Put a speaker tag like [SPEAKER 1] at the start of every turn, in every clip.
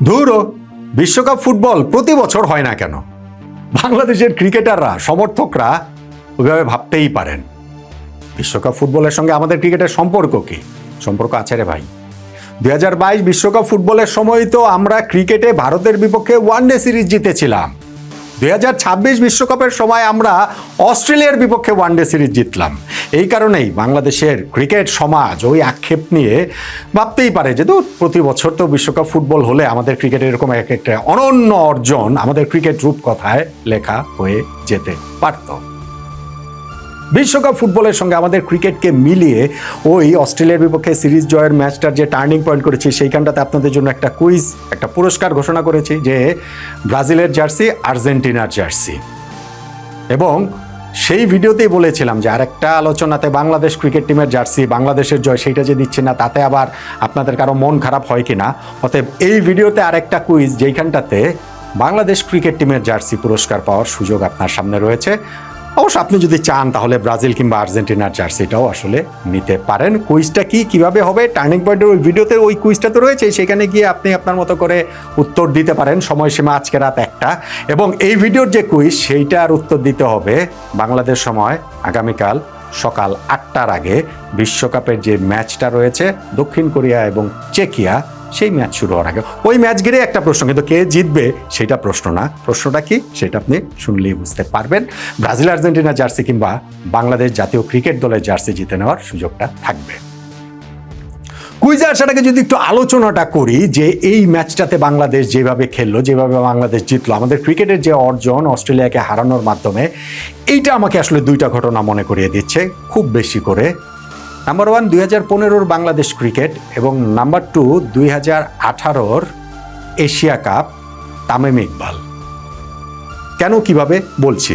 [SPEAKER 1] ধুরো, বিশ্বকাপ ফুটবল প্রতি বছর হয় না কেন? বাংলাদেশের ক্রিকেটাররা, সমর্থকরা ওইভাবে ভাবতেই পারেন। বিশ্বকাপ ফুটবলের সঙ্গে আমাদের ক্রিকেটের সম্পর্ক কি? সম্পর্ক আছে রে ভাই। 2022 বিশ্বকাপ ফুটবলের সময় তো আমরা ক্রিকেটে ভারতের বিপক্ষে ওয়ানডে সিরিজ জিতেছিলাম। 2026 বিশ্বকাপের সময় আমরা অস্ট্রেলিয়ার বিপক্ষে ওয়ানডে সিরিজ জিতলাম। এই কারণেই বাংলাদেশের ক্রিকেট সমাজ ওই আক্ষেপ নিয়ে ভাবতেই পারে যে প্রতি বছর তো বিশ্বকাপ ফুটবল হলে আমাদের ক্রিকেটের এরকম একটা অনন্য অর্জন আমাদের ক্রিকেট রূপকথায় লেখা হয়ে যেতে পারত। বিশ্বকাপ ফুটবলের সঙ্গে আমাদের ক্রিকেটকে মিলিয়ে ওই অস্ট্রেলিয়ার বিপক্ষে সিরিজ জয়ের ম্যাচটার যে টার্নিং পয়েন্ট করেছি সেইখানটাতে আপনাদের জন্য একটা কুইজ, একটা পুরস্কার ঘোষণা করেছি যে ব্রাজিলের জার্সি, আর্জেন্টিনার জার্সি। এবং সেই ভিডিওতেই বলেছিলাম যে আরেকটা আলোচনাতে বাংলাদেশ ক্রিকেট টিমের জার্সি, বাংলাদেশের জয়, সেইটা যে দিচ্ছি না তাতে আবার আপনাদের কারো মন খারাপ হয় কিনা। অতএব এই ভিডিওতে আরেকটা কুইজ যেইখানটাতে বাংলাদেশ ক্রিকেট টিমের জার্সি পুরস্কার পাওয়ার সুযোগ আপনার সামনে রয়েছে। অবশ্য আপনি যদি চান তাহলে ব্রাজিল কিংবা আর্জেন্টিনার জার্সিটাও আসলে নিতে পারেন। কুইজটা কিভাবে হবে, টার্নিং পয়েন্টের ওই ভিডিওতে ওই কুইজটা তো রয়েছে, সেখানে গিয়ে আপনি আপনার মতো করে উত্তর দিতে পারেন। সময়সীমা আজকে রাত 1টা, এবং এই ভিডিওর যে কুইজ সেইটার উত্তর দিতে হবে বাংলাদেশ সময় আগামীকাল সকাল 8টার আগে। বিশ্বকাপের যে ম্যাচটা রয়েছে দক্ষিণ কোরিয়া এবং চেকিয়া, সেই ম্যাচ শুরু হওয়ার আগে। ওই ম্যাচ ঘিরে একটা প্রশ্ন, কিন্তু কে জিতবে সেটা প্রশ্ন না। প্রশ্নটা কি সেটা আপনি শুনলেই বুঝতে পারবেন। ব্রাজিল আর্জেন্টিনা জার্সি কিংবা বাংলাদেশ জাতীয় ক্রিকেট দলের জার্সি জিতে নেওয়ার সুযোগটা থাকবে। কুইজে আসাটাকে যদি একটু আলোচনাটা করি যে এই ম্যাচটাতে বাংলাদেশ যেভাবে খেললো, যেভাবে বাংলাদেশ জিতলো, আমাদের ক্রিকেটের যে অর্জন অস্ট্রেলিয়াকে হারানোর মাধ্যমে, এইটা আমাকে আসলে দুইটা ঘটনা মনে করিয়ে দিচ্ছে খুব বেশি করে। নাম্বার 1 2015 বাংলাদেশ ক্রিকেট, এবং number 2 2018 Asia cup, Tamim Iqbal. কেন কিভাবে বলছি,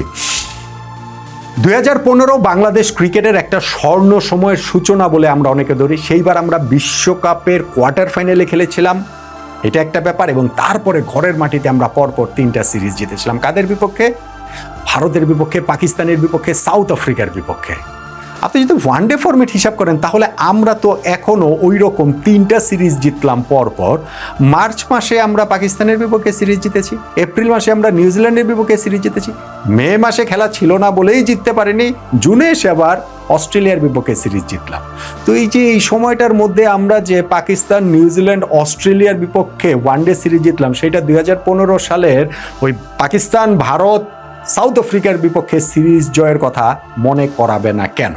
[SPEAKER 1] 2015 বাংলাদেশ ক্রিকেটের একটা স্বর্ণ সময়ের সূচনা বলে আমরা অনেকে ধরি। সেইবার আমরা বিশ্বকাপের কোয়ার্টার ফাইনালে খেলেছিলাম, এটা একটা ব্যাপার। এবং তারপরে ঘরের মাটিতে আমরা পরপর 3টা সিরিজ জিতেছিলাম। কাদের বিপক্ষে? ভারতের বিপক্ষে, পাকিস্তানের বিপক্ষে, সাউথ আফ্রিকার বিপক্ষে। আপনি যদি ওয়ানডে ফরম্যাট হিসাব করেন তাহলে আমরা তো এখনও ওই রকম 3টা সিরিজ জিতলাম পরপর। মার্চ মাসে আমরা পাকিস্তানের বিপক্ষে সিরিজ জিতেছি, এপ্রিল মাসে আমরা নিউজিল্যান্ডের বিপক্ষে সিরিজ জিতেছি, মে মাসে খেলা ছিল না বলেই জিততে পারিনি, জুনে এসে আবার অস্ট্রেলিয়ার বিপক্ষে সিরিজ জিতলাম। তো এই যে এই সময়টার মধ্যে আমরা যে পাকিস্তান, নিউজিল্যান্ড, অস্ট্রেলিয়ার বিপক্ষে ওয়ানডে সিরিজ জিতলাম, সেটা 2015 সালের ওই পাকিস্তান, ভারত, সাউথ আফ্রিকার বিপক্ষে সিরিজ জয়ের কথা মনে করাবে না কেন?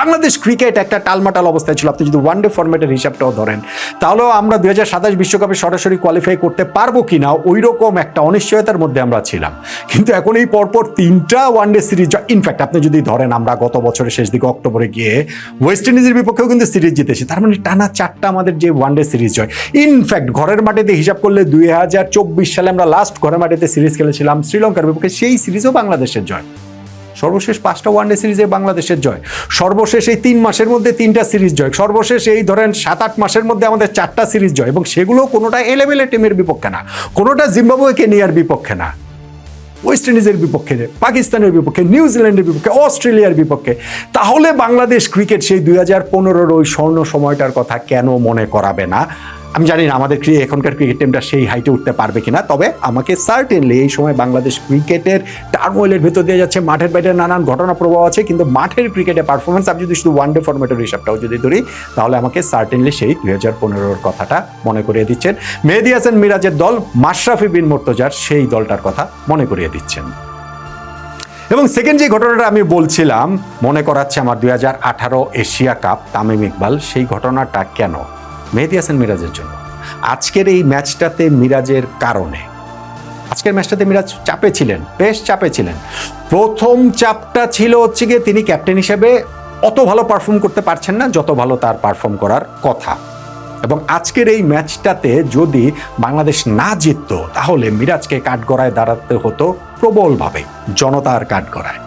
[SPEAKER 1] বাংলাদেশ ক্রিকেট একটা টালমাটাল অবস্থায় ছিল। আপনি যদি ওয়ানডে ফরম্যাটের হিসাবটাও ধরেন তাহলেও আমরা 2027 বিশ্বকাপে সরাসরি কোয়ালিফাই করতে পারবো কিনা ওই রকম একটা অনিশ্চয়তার মধ্যে আমরা ছিলাম। কিন্তু এখন এই পরপর 3টা ওয়ানডে সিরিজ, ইনফ্যাক্ট আপনি যদি ধরেন আমরা গত বছরের শেষ দিকে অক্টোবরে গিয়ে ওয়েস্ট ইন্ডিজের বিপক্ষেও কিন্তু সিরিজ জিতেছি, তার মানে টানা 4টা আমাদের যে ওয়ানডে সিরিজ জয়। ইনফ্যাক্ট ঘরের মাটিতে হিসাব করলে 2024 সালে আমরা লাস্ট ঘরের মাটিতে সিরিজ খেলেছিলাম শ্রীলঙ্কার বিপক্ষে, সেই সিরিজও বাংলাদেশের জয়। সর্বশেষ 5টা ওয়ানডে সিরিজে বাংলাদেশের জয়, সর্বশেষ এই 3 মাসের মধ্যে 3টা সিরিজ জয়, সর্বশেষ এই ধরেন 7-8 মাসের মধ্যে আমাদের 4টা সিরিজ জয়। এবং সেগুলো কোনোটা এলেবেলে টিমের বিপক্ষে না, কোনোটা জিম্বাবুয়ে কেনিয়ার বিপক্ষে না, ওয়েস্ট ইন্ডিজের বিপক্ষে, পাকিস্তানের বিপক্ষে, নিউজিল্যান্ডের বিপক্ষে, অস্ট্রেলিয়ার বিপক্ষে। তাহলে বাংলাদেশ ক্রিকেট সেই 2015 ওই স্বর্ণ সময়টার কথা কেন মনে করাবে না? আমি জানি না আমাদের এখনকার ক্রিকেট টিমটা সেই হাইটে উঠতে পারবে কিনা, তবে আমাকে সার্টেনলি এই সময় বাংলাদেশ ক্রিকেটের টার্মোইলের ভেতর দিয়ে যাচ্ছে, মাঠের বাইরে নানান ঘটনা প্রবাহ আছে, কিন্তু মাঠের ক্রিকেটে পারফরমেন্স আমি যদি শুধু ওয়ানডে ফরম্যাটের হিসাবটাও যদি ধরি তাহলে আমাকে সার্টেনলি সেই 2015 কথাটা মনে করিয়ে দিচ্ছেন। মেহেদী হাসান মিরাজের দল, মাশরাফি বিন মুর্তজার সেই দলটার কথা মনে করিয়ে দিচ্ছেন। এবং সেকেন্ড যে ঘটনাটা আমি বলছিলাম মনে করাচ্ছে আমার 2018 এশিয়া কাপ, তামিম ইকবাল, সেই ঘটনাটা কেন? মেহেদী হাসান মিরাজের জন্য। আজকের এই ম্যাচটাতে মিরাজের কারণে, আজকের ম্যাচটাতে মিরাজ চাপে ছিলেন, বেশ চাপে ছিলেন। প্রথম চাপটা ছিল হচ্ছে গিয়ে তিনি ক্যাপ্টেন হিসেবে অত ভালো পারফর্ম করতে পারছেন না যত ভালো তার পারফর্ম করার কথা। এবং আজকের এই ম্যাচটাতে যদি বাংলাদেশ না জিতত তাহলে মিরাজকে কাঠগড়ায় দাঁড়াতে হতো প্রবলভাবে, জনতার কাঠগড়ায়।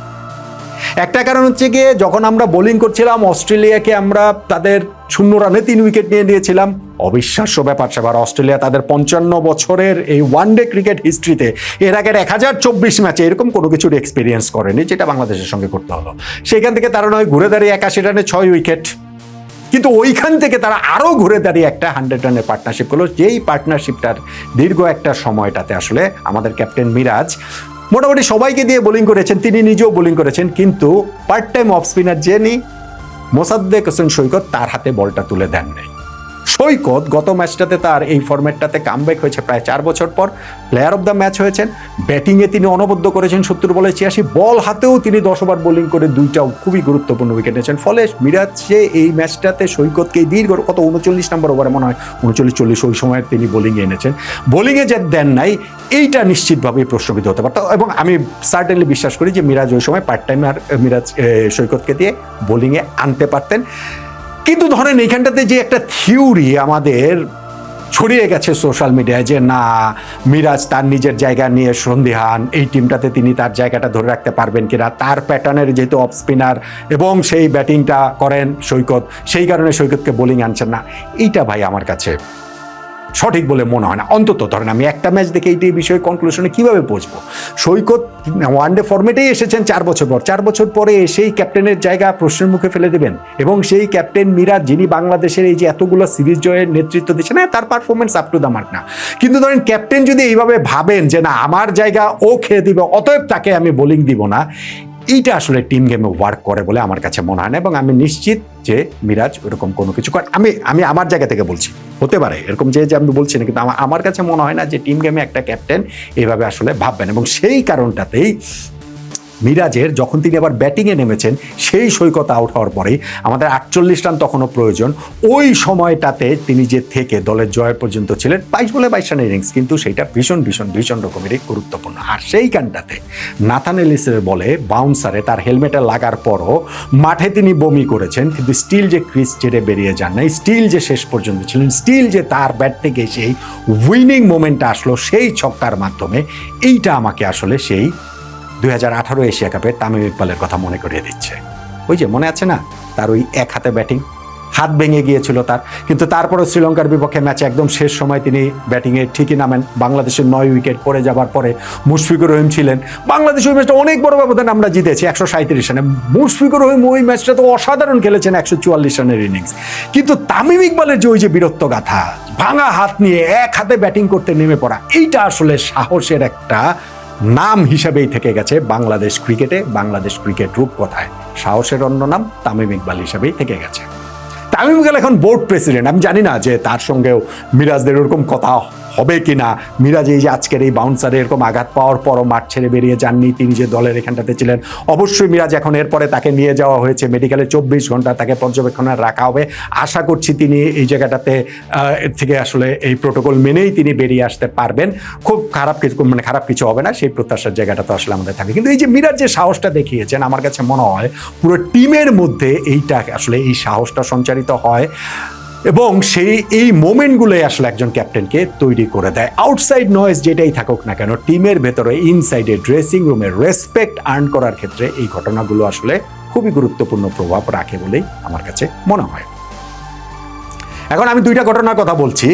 [SPEAKER 1] একটা কারণ হচ্ছে গিয়ে যখন আমরা বোলিং করছিলাম অস্ট্রেলিয়াকে আমরা তাদের 0 রানে 3 উইকেট নিয়ে দিয়েছিলাম। অবিশ্বাস্য ব্যাপার সেবার অস্ট্রেলিয়া তাদের 55 বছরের এই ওয়ানডে ক্রিকেট হিস্ট্রিতে এর আগের 1024 ম্যাচে এরকম কোনো কিছুর এক্সপিরিয়েন্স করেনি যেটা বাংলাদেশের সঙ্গে করতে হলো। সেখান থেকে তারা নয় ঘুরে দাঁড়িয়ে 81 রানে 6 উইকেট, কিন্তু ওইখান থেকে তারা আরও ঘুরে দাঁড়িয়ে একটা 100 রানের পার্টনারশিপ করলো, যেই পার্টনারশিপটার দীর্ঘ একটা সময়টাতে আসলে আমাদের ক্যাপ্টেন মিরাজ মোটামুটি সবাইকে দিয়ে বোলিং করেছেন, তিনি নিজেও বোলিং করেছেন, কিন্তু পার্ট টাইম অফ স্পিনার যিনি মোসাদ্দেক হোসেন সৈকত, তার হাতে বলটা তুলে দেন নাই। সৈকত গত ম্যাচটাতে তার এই ফরম্যাটটাতে কামব্যাক হয়েছে প্রায় 4 বছর পর, প্লেয়ার অফ দ্য ম্যাচ হয়েছেন, ব্যাটিংয়ে তিনি অনবদ্য করেছেন 70 বলে 86, বল হাতেও তিনি 10 ওভার বোলিং করে 2টা খুবই গুরুত্বপূর্ণ উইকেট নিয়েছেন। ফলে মিরাজ যে এই ম্যাচটাতে সৈকতকে দীর্ঘ কত 39 নম্বর ওভারে মনে হয় 39-40 ওই সময় তিনি বোলিংয়ে এনেছেন, বোলিংয়ে যে দেন নাই এইটা নিশ্চিতভাবেই প্রশ্নবিদ্ধ হতে পারত। এবং আমি সার্টেনলি বিশ্বাস করি যে মিরাজ ওই সময় পার্ট টাইমার মিরাজ সৈকতকে দিয়ে বোলিংয়ে আনতে পারতেন। কিন্তু ধরেন এইখানটাতে যে একটা থিওরি আমাদের ছড়িয়ে গেছে সোশ্যাল মিডিয়ায় যে না, মিরাজ তার নিজের জায়গা নিয়ে সন্দিহান, এই টিমটাতে তিনি তার জায়গাটা ধরে রাখতে পারবেন কিনা, তার প্যাটার্নের যেহেতু অফ স্পিনার এবং সেই ব্যাটিংটা করেন সৈকত, সেই কারণে সৈকতকে বোলিং আনছেন না, এইটা ভাই আমার কাছে সঠিক বলে মনে হয় না। অন্তত ধরেন আমি একটা ম্যাচ দেখে এইটি বিষয়ে কনক্লুশনে কিভাবে পৌঁছবো? সৈকত ওয়ানডে ফরম্যাটেই এসেছেন 4 বছর পর, 4 বছর পরে সেই ক্যাপ্টেনের জায়গা প্রশ্নের মুখে ফেলে দেবেন, এবং সেই ক্যাপ্টেন মিরাজ যিনি বাংলাদেশের এই যে এতগুলো সিরিজ জয়ের নেতৃত্ব দিচ্ছেন, না তার performance up to the mark না, কিন্তু ধরেন ক্যাপ্টেন যদি এইভাবে ভাবেন যে না আমার জায়গা ও খেয়ে দিবে, অতএব তাকে আমি বোলিং দিব না, এইটা আসলে টিম গেমে ওয়ার্ক করে বলে আমার কাছে মনে হয় না। এবং আমি নিশ্চিত যে মিরাজ ওরকম কোনো কিছু করে, আমি আমার জায়গা থেকে বলছি, হতে পারে এরকম যে আমি বলছি না, কিন্তু আমার কাছে মনে হয় না যে টিম গেমে একটা ক্যাপ্টেন এইভাবে আসলে ভাববেন। এবং সেই কারণটাতেই মিরাজের যখন তিনি আবার ব্যাটিংয়ে নেমেছেন, সেই সৈকত আউট হওয়ার পরেই আমাদের 48 রান তখনও প্রয়োজন, ওই সময়টাতে তিনি যে থেকে দলের জয় পর্যন্ত ছিলেন 22 বলে 22 রানের ইনিংস, কিন্তু সেইটা ভীষণ ভীষণ ভীষণ রকমেরই গুরুত্বপূর্ণ। আর সেইখানটাতে নাথান এলিসের বলে বাউন্সারে তার হেলমেটে লাগার পরও মাঠে তিনি বমি করেছেন, কিন্তু স্টিল যে ক্রিজ ছেড়ে বেরিয়ে যান নাই, স্টিল যে শেষ পর্যন্ত ছিলেন, স্টিল যে তার ব্যাট থেকে সেই উইনিং মোমেন্টটা আসলো সেই ছক্কার মাধ্যমে, এইটা আমাকে আসলে সেই 2018 এশিয়া কাপে তামিম ইকবালের কথা মনে করিয়ে দিচ্ছে। ওই যে মনে আছে না, তার ওই এক হাতে ব্যাটিং, হাত ভেঙে গিয়েছিল তার, কিন্তু তারপরে শ্রীলঙ্কার বিপক্ষে ম্যাচে একদম শেষ সময় তিনি ব্যাটিংয়ে ঠিকই নামেন, বাংলাদেশের 9 উইকেট পড়ে যাবার পরে মুশফিকুর রহিম ছিলেন, বাংলাদেশ ওই ম্যাচটা অনেক বড় ব্যবধানে আমরা জিতেছি 137 রানে, মুশফিকুর রহিম ওই ম্যাচটা তো অসাধারণ খেলেছেন 144 রানের ইনিংস, কিন্তু তামিম ইকবালের যে ওই যে বীরত্ব গাথা, ভাঙা হাত নিয়ে এক হাতে ব্যাটিং করতে নেমে পড়া, এইটা আসলে সাহসের একটা নাম হিসেবেই থেকে গেছে বাংলাদেশ ক্রিকেটে, বাংলাদেশ ক্রিকেট রূপকথায় সাহসের অন্য নাম তামিম ইকবাল হিসেবেই থেকে গেছে। তামিম ইকবাল এখন বোর্ড প্রেসিডেন্ট, আমি জানি না যে তার সঙ্গেও মিরাজদের ওরকম কথা হবে কিনা। মিরাজ এই যে আজকের এই বাউন্সারে এরকম আঘাত পাওয়ার পরও মাঠ ছেড়ে বেরিয়ে যাননি, তিনি যে দলের এখানটাতে ছিলেন, অবশ্যই মিরাজ এখন এরপরে তাকে নিয়ে যাওয়া হয়েছে মেডিকেলে, 24 ঘন্টা তাকে পর্যবেক্ষণে রাখা হবে। আশা করছি তিনি এই জায়গাটাতে এর থেকে আসলে এই প্রোটোকল মেনেই তিনি বেরিয়ে আসতে পারবেন, খুব খারাপ কিছু হবে না, সেই প্রত্যাশার জায়গাটা তো আসলে আমাদের থাকে। কিন্তু এই যে মিরাজ যে সাহসটা দেখিয়েছেন, আমার কাছে মনে হয় পুরো টিমের মধ্যে এইটা আসলে এই সাহসটা সঞ্চারিত হয়, এবং সেই এই মোমেন্টগুলোই আসলে একজন ক্যাপ্টেনকে তৈরি করে দেয়। আউটসাইড নয়েজ যেটাই থাকুক না কেন, টিমের ভেতরে ইনসাইডে ড্রেসিং রুমে রেসপেক্ট আর্ন করার ক্ষেত্রে এই ঘটনাগুলো আসলে খুবই গুরুত্বপূর্ণ প্রভাব রাখে বলেই আমার কাছে মনে হয়। এখন আমি 2টা ঘটনার কথা বলছি,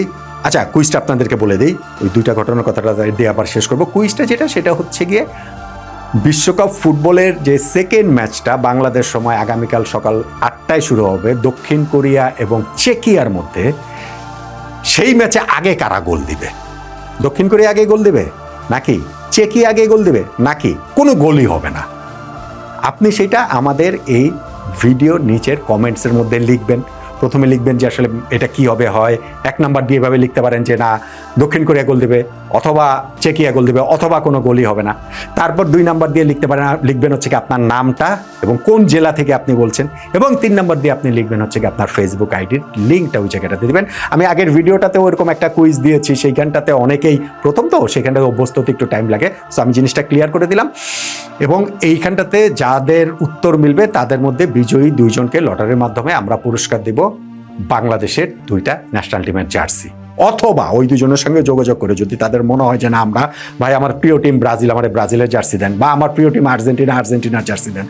[SPEAKER 1] আচ্ছা কুইজটা আপনাদেরকে বলে দিই, ওই 2টা ঘটনার কথাটা দিয়ে আবার শেষ করবো। কুইজটা সেটা হচ্ছে গিয়ে বিশ্বকাপ ফুটবলের যে সেকেন্ড ম্যাচটা বাংলাদেশ সময় আগামীকাল সকাল 8টায় শুরু হবে দক্ষিণ কোরিয়া এবং চেকিয়ার মধ্যে, সেই ম্যাচে আগে কারা গোল দিবে? দক্ষিণ কোরিয়া আগে গোল দিবে নাকি চেকিয়া আগে গোল দিবে, নাকি কোনো গোলই হবে না? আপনি সেটা আমাদের এই ভিডিও নিচের কমেন্টসের মধ্যে লিখবেন। প্রথমে লিখবেন যে আসলে এটা কি হবে, হয় 1 নাম্বার দিয়ে এভাবে লিখতে পারেন যে না দক্ষিণ কোরিয়া গোল দেবে, অথবা চেকিয়া গোল দেবে, অথবা কোনো গোলই হবে না। তারপর 2 নাম্বার দিয়ে লিখবেন হচ্ছে কি আপনার নামটা এবং কোন জেলা থেকে আপনি বলছেন, এবং 3 নাম্বার দিয়ে আপনি লিখবেন হচ্ছে কি আপনার ফেসবুক আইডির লিঙ্কটা ওই জায়গাটাতে দেবেন। আমি আগের ভিডিওটাতেও এরকম একটা কুইজ দিয়েছি, সেইখানটাতে অনেকেই প্রথম তো সেখানটাতে অভ্যস্ত হতে একটু টাইম লাগে, সো আমি জিনিসটা ক্লিয়ার করে দিলাম। এবং এইখানটাতে যাদের উত্তর মিলবে তাদের মধ্যে বিজয়ী 2 জনকে লটারির মাধ্যমে আমরা পুরস্কার দিব বাংলাদেশের 2টা ন্যাশনাল টিমের জার্সি, অথবা ওই 2 জনের সঙ্গে যোগাযোগ করে যদি তাদের মনে হয় যে না আমরা ভাই আমার প্রিয় টিম ব্রাজিল, আমার ব্রাজিলের জার্সি দেন, বা আমার প্রিয় টিম আর্জেন্টিনা, আর্জেন্টিনার জার্সি দেন,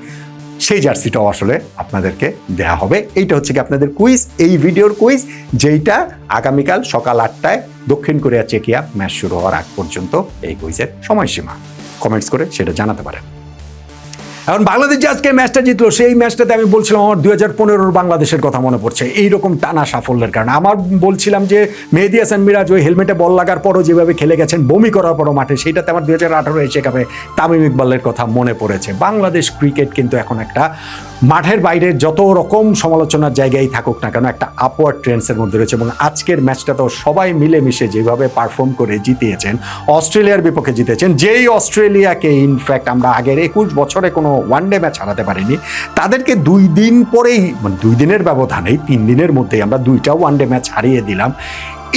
[SPEAKER 1] সেই জার্সিটাও আসলে আপনাদেরকে দেয়া হবে। এইটা হচ্ছে কি আপনাদের কুইজ, এই ভিডিওর কুইজ, যেইটা আগামীকাল সকাল 8টায় দক্ষিণ কোরিয়া চেকিয়া ম্যাচ শুরু হওয়ার আগ পর্যন্ত এই কুইজের সময়সীমা। কমেন্টস করে সেটা জানাতে পারেন। এখন বাংলাদেশ যে আজকে ম্যাচটা জিতলো, সেই ম্যাচটাতে আমি বলছিলাম আমার 2015 বাংলাদেশের কথা মনে পড়ছে, এইরকম টানা সাফল্যের কারণে। আমার বলছিলাম যে মেহেদী হাসান মিরাজ ওই হেলমেটে বল লাগার পরও যেভাবে খেলে গেছেন, বমি করার পরও মাঠে, সেইটাতে আমার 2018 এশিয়া কাপে তামিম ইকবালের কথা মনে পড়েছে। বাংলাদেশ ক্রিকেট কিন্তু এখন একটা মাঠের বাইরে যত রকম সমালোচনার জায়গায় থাকুক না কেন একটা আপওয়ার্ড ট্রেন্ডসের মধ্যে রয়েছে। এবং আজকের ম্যাচটাতেও সবাই মিলেমিশে যেভাবে পারফর্ম করে জিতিয়েছেন, অস্ট্রেলিয়ার বিপক্ষে জিতেছেন, যেই অস্ট্রেলিয়াকে ইনফ্যাক্ট আমরা আগের 21 বছরে কোনো ওয়ানডে ম্যাচ হারাতে পারিনি, তাদেরকে 2 দিন পরেই, মানে 2 দিনের ব্যবধানেই 3 দিনের মধ্যেই আমরা 2টা ওয়ানডে ম্যাচ হারিয়ে দিলাম।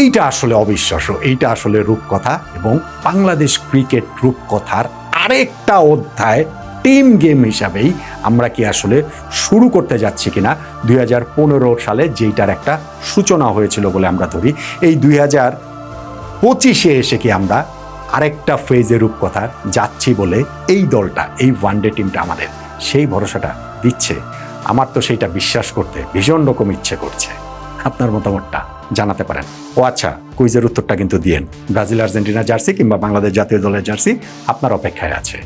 [SPEAKER 1] এইটা আসলে অবিশ্বাস্য, এইটা আসলে রূপকথা। এবং বাংলাদেশ ক্রিকেট রূপকথার আরেকটা অধ্যায় টিম গেম হিসাবেই আমরা কি আসলে শুরু করতে যাচ্ছি কিনা 2015 সালে, যেইটার একটা সূচনা হয়েছিল বলে আমরা ধরি। এই 2025-এ এসে কি আমরা আরেকটা ফেজে রূপকথা যাচ্ছি বলে এই দলটা, এই ওয়ানডে টিমটা আমাদের সেই ভরসাটা দিচ্ছে। আমার তো সেইটা বিশ্বাস করতে ভীষণ রকম ইচ্ছে করছে। আপনার মতামতটা জানাতে পারেন। ও আচ্ছা, কুইজের উত্তরটা কিন্তু দিয়েন। ব্রাজিল আর্জেন্টিনা জার্সি কিংবা বাংলাদেশ জাতীয় দলের জার্সি আপনার অপেক্ষায় আছে।